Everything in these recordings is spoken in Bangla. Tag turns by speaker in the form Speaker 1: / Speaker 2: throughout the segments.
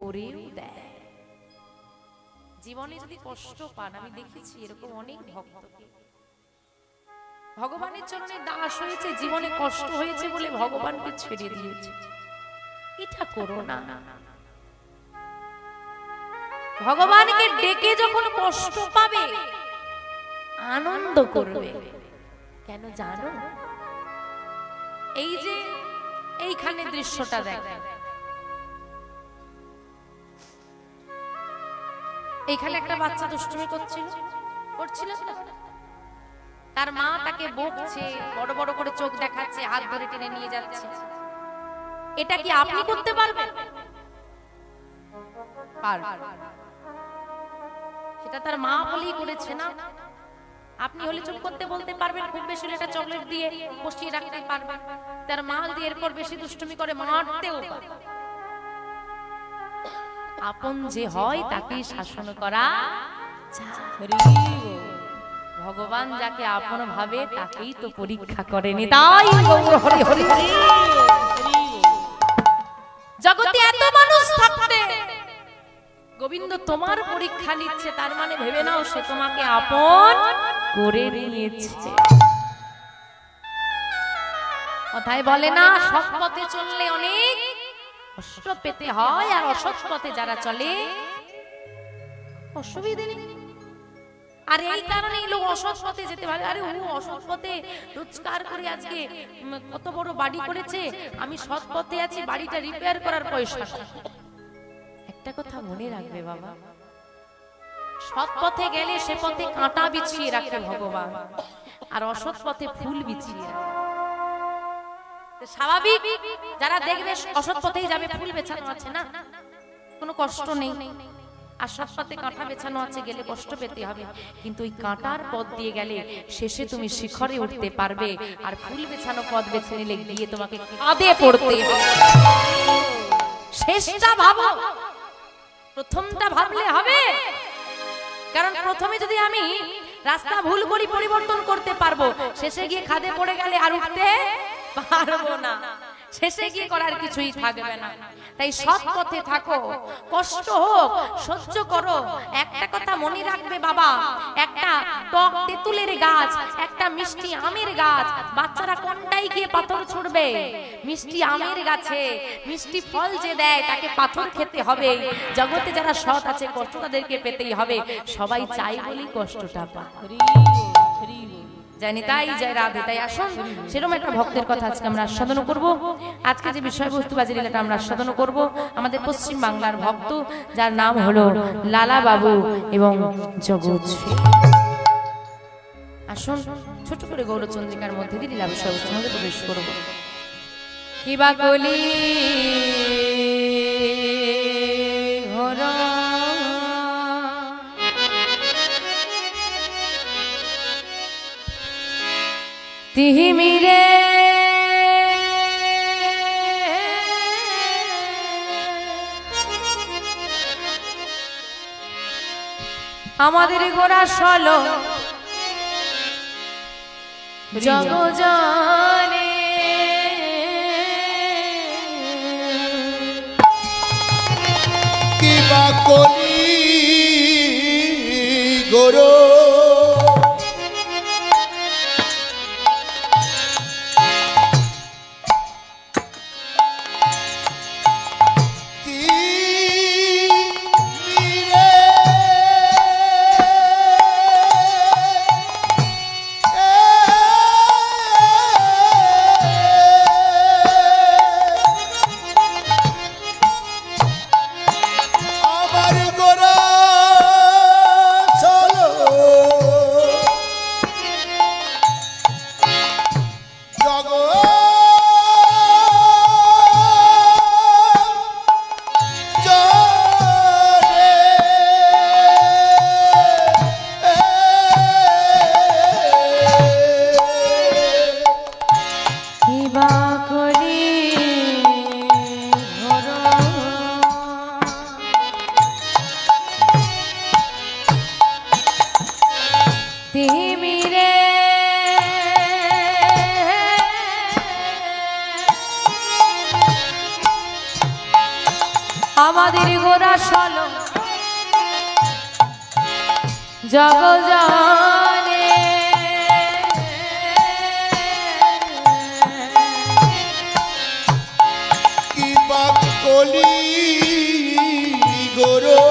Speaker 1: করেও দেয়। জীবনে যদি কষ্ট পান, আমি দেখেছি এরকম অনেক ভক্তকে, ভগবানের চরণে দাস হয়েছে, জীবনে কষ্ট হয়েছে বলে ভগবানকে ছেড়ে দিয়েছে। এটা করো না। ভগবানকে ডেকে যখন কষ্ট পাবে আনন্দ করবে। কেন জানো? এই যে এইখানে দৃশ্যটা দেখেন, এইখানে একটা বাচ্চা দুষ্টুমি করছিল না? তার মা তাকে বকছে, বড় বড় করে চোখ দেখাচ্ছে, হাত ধরে টেনে নিয়ে যাচ্ছে। এটা কি আপনি করতে পারবেন? সেটা তার মা বলেই করেছে না। আপনি হলে চুপ করতে বলতে পারবেন, খুব বেশি একটা চকলেট দিয়ে বসিয়ে রাখতে পারবেন। তার মা যদি এরপর বেশি দুষ্টুমি করে মারতেও পারে। আপন যে হয় তাকেই শাসন করা যায়। ভগবান যাকে আপন ভাবে তাকেই তো পরীক্ষা করেনি। তাই হরি হরি হরি। জগতে এত মানুষ থাকতে গোবিন্দ তোমার পরীক্ষা নিচ্ছে, তার মানে ভেবে নাও সে তোমাকে আপন করে নিয়েছে। কথায় বলে না, সৎ পথে চললে অনেক কষ্ট পেতে হয়, আর অসৎ পথে যারা চলে অসুবিধা নেই। আর এই কারণেই লোক অসৎ পথে যেতে পারে। আরে ও অসৎ পথে রোজগার করে আজকে কত বড় বাড়ি করেছে, আমি সৎ পথে আছি, বাড়িটা রিপেয়ার করার পয়সা। একটা কথা মনে রাখবে বাবা, সৎ পথে গেলে সে পথে কাঁটা বিছিয়ে রাখে ভগবান, আর অসৎ পথে ফুল বিছিয়ে রাখে। স্বাভাবিক যারা দেখবে অসৎ পথেই যাবে, ফুল বেছানো আছে না, কোনো কষ্ট নেই। আর সৎ পথে কাঁটা বেছানো আছে, গেলে কষ্ট পেতে হবে। কিন্তু ওই কাঁটার পথ দিয়ে গেলে শেষে তুমি শিখরে উঠতে পারবে, আর ফুল বেছানো পথ বেছে নিলে গিয়ে তোমাকে কাঁদে পড়তে হবে। শেষটা ভাবো, প্রথমটা ভাবলে হবে। কারণ প্রথমে যদি আমি রাস্তা ভুল করি পরিবর্তন করতে পারবো, শেষে গিয়ে খাদে পড়ে গেলে আর উঠতে পারবো না, শেষে গিয়ে করার কিছুই থাকবে না। তাই সৎ পথে থাকো, কষ্ট হোক সহ্য করো। একটা কথা মনে রাখবে বাবা, একটা টক তেঁতুলের গাছ, একটা মিষ্টি আমের গাছ, বাচ্চারা কোনটাই গিয়ে পাথর ছুড়বে? মিষ্টি আমের গাছে মিষ্টি ফল যে দেয় তাকে পাথর খেতে হবে। জগতে যারা সৎ আছে কষ্ট তাদেরকে পেতেই হবে। সবাই চাই বলি কষ্টটা পায়। জানি তাই জয় রাধে। তাই আসুন সেরকম একটা ভক্তের কথা আজকে আমরা আস্বাদন করব। আজকে যে বিষয়বস্তু বাজি লীলাটা আমরা আস্বাদন করব, আমাদের পশ্চিম বাংলার ভক্ত যার নাম হলো লালা বাবু এবং জগৎ। আসুন ছোট করে গৌরচন্দ্রিকার মধ্যে দিয়ে লীলা বিষয়বস্তুর মধ্যে প্রবেশ করব। কিবা কলি তিহিমিরে আমাদের গোরা সলো জগজানে
Speaker 2: কিবা কলি গোরো আমার গোরা চলো
Speaker 1: গোরা সল জগজানে
Speaker 2: কি বাক কলি গোরো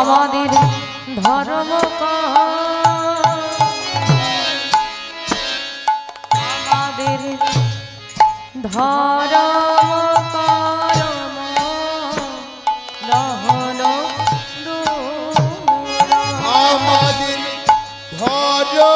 Speaker 1: আমাদের ধর্ম আমাদের ধর্ম করম রহন
Speaker 2: আমাদের ধর্ম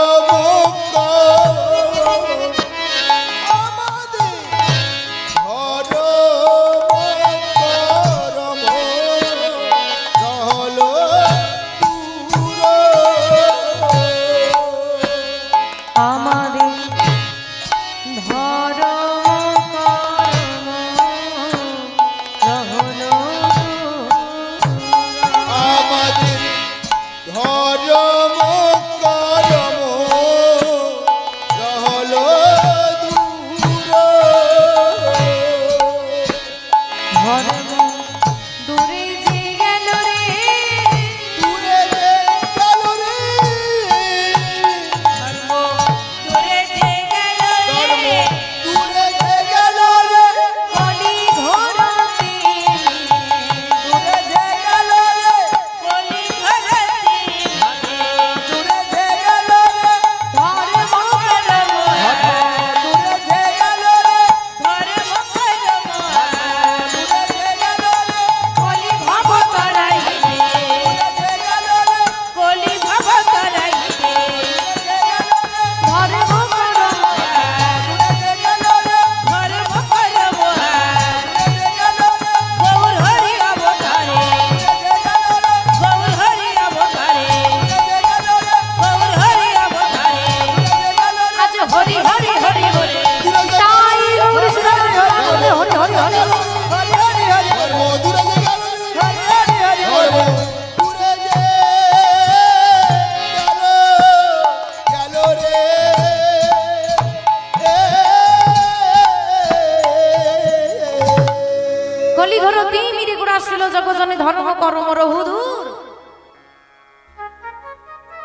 Speaker 1: জগজনে ধর্ম করম রহুদূর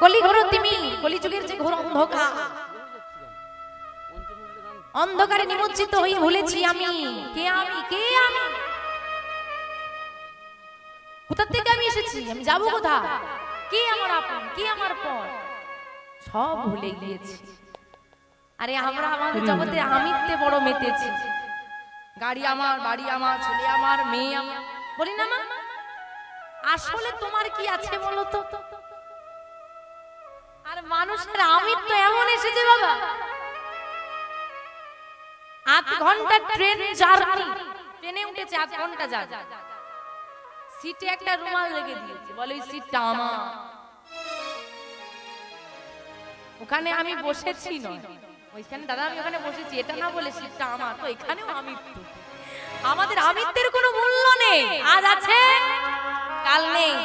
Speaker 1: কলি ঘোর তিমি কলি যুগের যে ঘোর অন্ধকার অন্ধকারে নিমজ্জিত হয়ে ভুলেছি আমি কে আমি কে আমি কোথা থেকে আমি এসেছি আমি যাব কোথা কে আমার আপন কে আমার পর সব ভুলে গিয়েছি আরে আমরা আমাদের জগতে আমিত্বে বড় মেতেছি গাড়ি আমার বাড়ি আমার ছেলে আমার মেয়ে আমার বলি না মা আসলে তোমার কি আছে বলো তো আর মানুষের আমিত্ব এমন এসেছে বাবা 8 ঘন্টা ট্রেন জার্নি ট্রেনে উঠেছে 8 ঘন্টা জার্নি সিটে একটা রুমাল লেগে দিয়েছে বলে এই সিটটা আমার ওখানে আমি বসেছি না ওইখানে দাদা আমি ওখানে বসেছি এটা না বলে সিটটা আমার তো এখানেও আমিত্ব আমাদের আমিত্বের কোনো মূল্য নেই আজ আছে কাল নেই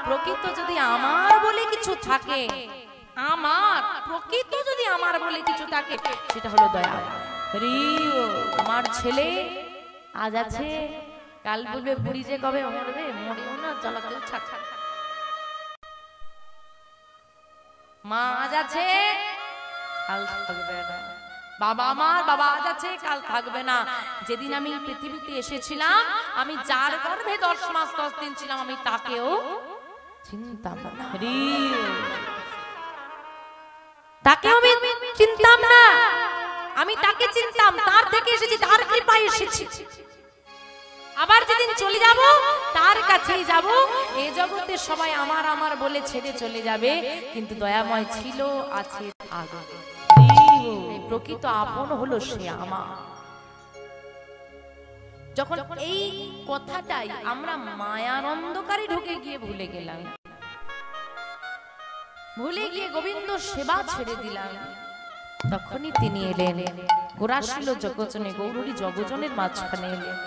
Speaker 1: প্রকৃত যদি আমার বলে কিছু থাকে আমার প্রকৃত যদি আমার বলে কিছু থাকে সেটা হলো দয়া আমার ছেলে আজ আছে কাল বলবে বুড়ি যে কবে মরবে মরেও না চলাচল ছাড় মা আজ আছে কাল থাকবে না বাবা আমার বাবা আজ আছে কাল থাকবে না যেদিন আমি পৃথিবীতে এসেছিলাম আমি যার গর্ভে 10 মাস 10 দিন ছিলাম আমি তাকেও চিনতাম না তাকেও আমি চিনতাম না আমি তাকে চিনতাম তার থেকে এসেছি তার কৃপায় এসেছি আবার যেদিন চলে যাব তার কাছেই যাব। এই জগতে সবাই আমার আমার বলে ছেড়ে চলে যাবে, কিন্তু দয়াময় ছিল, আছে, থাকবে। এই প্রকৃত আপন হলো সে আমার। যখন এই কথাটাই আমরা মায়ার অন্ধকারে ঢুকে গিয়ে ভুলে গেলাম, ভুলে গিয়ে গোবিন্দ সেবা ছেড়ে দিলাম, তখনই তিনি এলেন গোরাশিল জগজনে, গৌরী জগজনের মাঝখানে এলেন।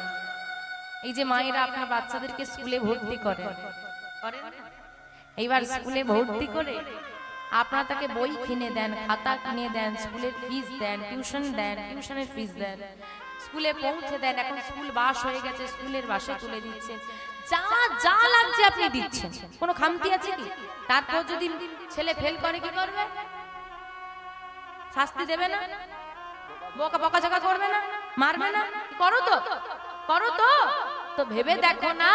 Speaker 1: এই যে মায়েরা আপনার বাচ্চাদেরকে স্কুলে ভর্তি করেন, এইবার স্কুলে ভর্তি করে আপনারা তাকে বই কিনে দেন, খাতা কিনে দেন, স্কুলের ফিস দেন, টিউশন দেন, টিউশনের ফিস দেন, স্কুলে পৌঁছে দেন। এখন স্কুল বাস হয়ে গেছে, স্কুলের বাসে তুলে দিচ্ছেন, যা যা লাগছে আপনি দিচ্ছেন, কোনো খামতি আছে কি? তারপর যদি ছেলে ফেল করে কি করবে? শাস্তি দেবে না? বকাঝকা করবে না? মারবে না? করো তো, করো তো। তো ভেবে দেখো না,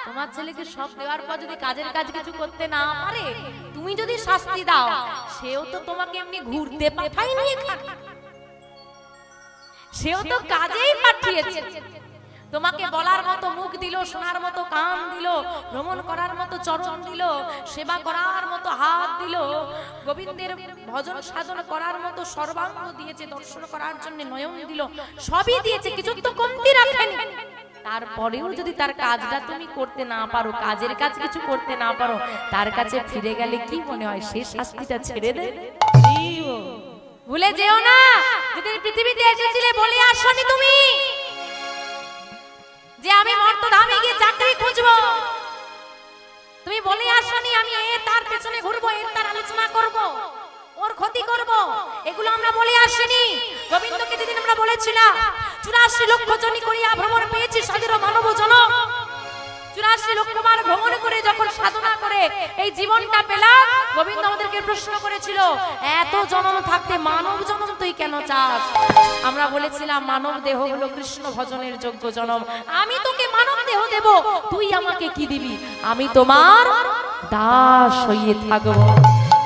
Speaker 1: তোমার ছেলেকে সব দেওয়ার পর যদি কাজের কাজ কিছু করতে না পারে, তুমি যদি শাস্তি দাও, সেও তো তোমাকে এমনি ঘুরতে পাঠায়নি, সেও তো কাজেই পাঠিয়েছে। তোমাকে বলার মতো মুখ দিল, শোনার মতো কান দিল, ভ্রমণ করার মতো চরণ দিল, সেবা করার মতো হাত দিল, গোবিন্দের ভজন সাধন করার মতো সর্বাঙ্গ দিয়েছে, দর্শন করার জন্য নয়ন দিল, সবই দিয়েছে, কিছু তো কমতি রাখেনি। তারপরেও যদি তার কাজটা তুমি করতে না পারো, কাজের কাজ কিছু করতে না পারো, তার কাছে ফিরে গেলে কি মনে হয় সে শাস্তিটা ছেড়ে দেবে? ভুলে যেও না, যদি পৃথিবীতে এসেছিলে বলে আসনি তুমি যে আমি মর্তধামে গিয়ে চাকরি খুঁজবো, তুমি বলে আসনি আমি তার পেছনে ঘুরবো, তার আলোচনা করব, ওর ক্ষতি করব, এগুলো আমরা বলে আসিনি। গোবিন্দকে যেদিন আমরা বলেছিলাম 84 লক্ষ জনি করিয়া ভ্রমণ পেয়েছি সাধুর মানব জনম, 84 লক্ষ বার ভ্রমণ করে যখন সাধনা করে এই জীবনটা পেলাম, গোবিন্দ আমাদেরকে প্রশ্ন করেছিল এত জনম থাকতে মানব জনম তুই কেন চাস? আমরা বলেছিলাম মানব দেহ হলো কৃষ্ণ ভজনের যোগ্য জনম, আমি তোকে মানব দেহ দেব, তুই আমাকে কি দিবি? আমি তোমার দাস হয়ে থাকবো।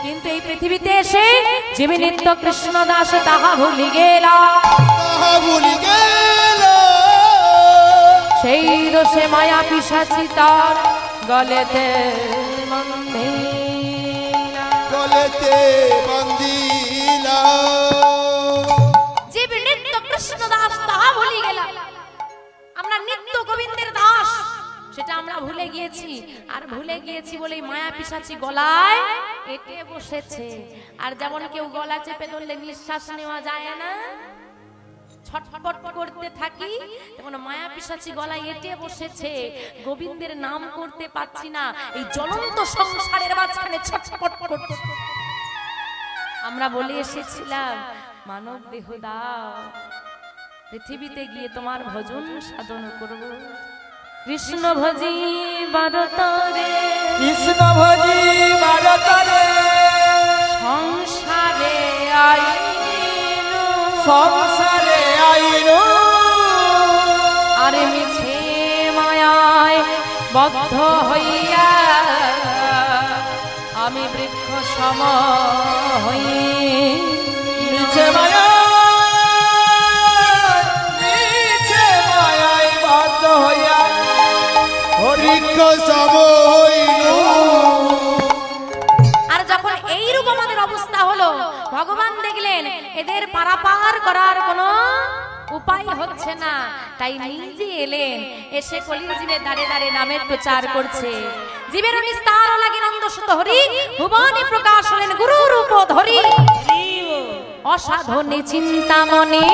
Speaker 1: কিন্তু এই পৃথিবীতে এসে যিনি নিত্য কৃষ্ণ দাস তাহা ভুলি গেল, সেই দোষে মায়া পিশাচি তার গলেতে
Speaker 2: বন্দিলা।
Speaker 1: জীব নিত্য কৃষ্ণ দাস তাহা ভুলি গেল, আমরা নিত্য গোবিন্দের দাস সেটা আমরা ভুলে গিয়েছি। আর ভুলে গিয়েছি বলেই মায়া পিশাচি গলায় এঁটে বসেছে। আর যেমন কেউ গলা চেপে ধরলে নিঃশ্বাস নেওয়া যায় না, ছটফট করতে থাকি, তেমন মায়া পিশাচি গলায় এঁটে বসেছে, গোবিন্দের নাম করতে পাচ্ছি না, এই জ্বলন্ত সংসারের মাঝখানে ছটফট করতে। আমরা বলে এসেছিলাম মানব দেহ দাও, পৃথিবীতে গিয়ে তোমার ভজন সাধন করব। কৃষ্ণ ভজি ভারতরে,
Speaker 3: কৃষ্ণ ভজি ভারতরে,
Speaker 1: সংসারে আইনু,
Speaker 3: সংসারে আইনু,
Speaker 1: আরে মিছে মায়ায় বদ্ধ হইয়া আমি বৃক্ষ সম হই,
Speaker 3: মিছে মায়া, মিছে মায়ায় বদ্ধ হইয়া
Speaker 2: বৃক্ষ সম হইলু।
Speaker 1: আর যখন এইরূপ আমাদের অবস্থা হলো, ভগবান দেখলেন এদের পারাপার করার কোনো উপায় হচ্ছে না, তাই নিজে এলেন, এসে কলির জীবের দাঁড়ে দাঁড়ে নামের প্রচার করছে। জীবের নিস্তার লাগে নন্দ সুত হরি, ভুবনে প্রকাশ হলেন গুরু রূপ ধরি। অসাধনে চিন্তামণি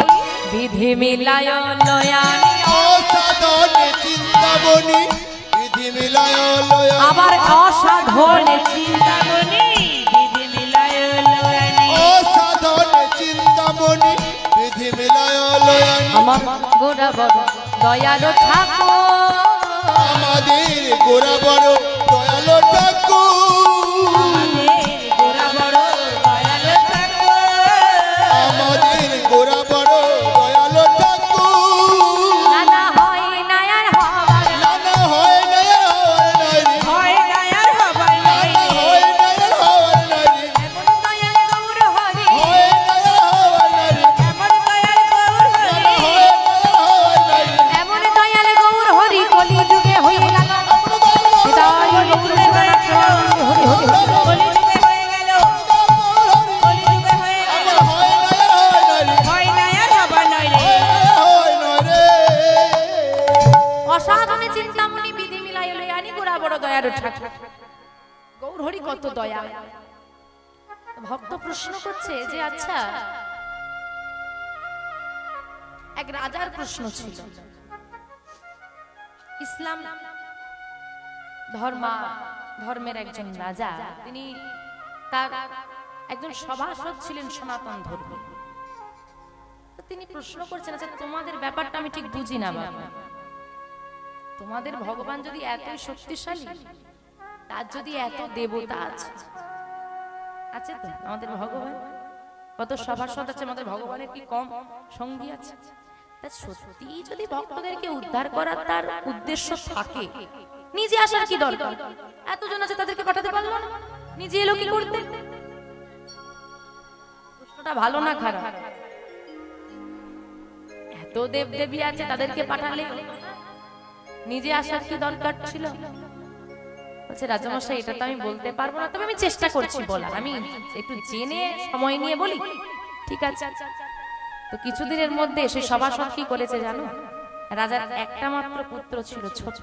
Speaker 1: বিধি মিলায় লয়ানি,
Speaker 2: অসাধনে চিন্তামণি বিধি মিলায় লয়ানি,
Speaker 1: আবার অসাধনে চিন্তামণি বিধি মিলায় লয়ানি,
Speaker 2: অসাধনে চিন্তামণি বিধি মিলায় লয়ানি।
Speaker 1: আমার গোরা বড় দয়ালু ঠাকুর,
Speaker 2: আমাদের গোরা বড় দয়ালু ঠাকুর, আমাদের গোরা বড় দয়ালু ঠাকুর।
Speaker 1: নানা হয় নায়ার হবার,
Speaker 2: নানা হয় না হওয়ার নাই রে,
Speaker 1: হয় নায়ার হবার নাই,
Speaker 2: নানা হয় না হওয়ার নাই রে,
Speaker 1: এমন দয়াল গৌর হরি,
Speaker 2: হয় না হওয়ার নাই রে,
Speaker 1: এমন দয়াল গৌর হরি,
Speaker 2: নানা হয় না হওয়ার নাই রে।
Speaker 1: এমন দয়াল গৌর হরি, দয়ালু ঠাকুর, গৌর হরি কত দয়া। ভক্ত প্রশ্ন করছে যে আচ্ছা, এক রাজার প্রশ্ন ছিল, ইসলাম ধর্মের একজন রাজা, তিনি তার একজন সভাসদ ছিলেন সনাতন ধর্মী। তিনি প্রশ্ন করছেন, আচ্ছা তোমাদের ব্যাপারটা আমি ঠিক বুঝি না বাবা, তোমাদের ভগবান যদি এতই শক্তিশালী, তার যদি এত দেবতা আছে তো আমাদের ভগবান কত সভাসদ আছে, আমাদের ভগবানের কি কম সঙ্গী আছে? তা সত্যি যদি ভক্তদেরকে উদ্ধার করার তার উদ্দেশ্য থাকে, নিজে আসার কি দরকার? এতজন আছে তাদেরকে পাঠাতে পারলো না, নিজে এলো কি করতে? প্রশ্নটা ভালো না খারাপ? এত দেব দেবী আছে, তাদেরকে পাঠালে নিজে আসার কি দরকার ছিল? বলছে রাজামশাই, এটা তো আমি বলতে পারবো না, তবে আমি চেষ্টা করছি বলার, আমি একটু জেনে সময় নিয়ে বলি। ঠিক আছে। তো কিছুদিনের মধ্যে সেই সভাসদ কি করেছে জানো? রাজার একটা মাত্র পুত্র ছিল, ছোট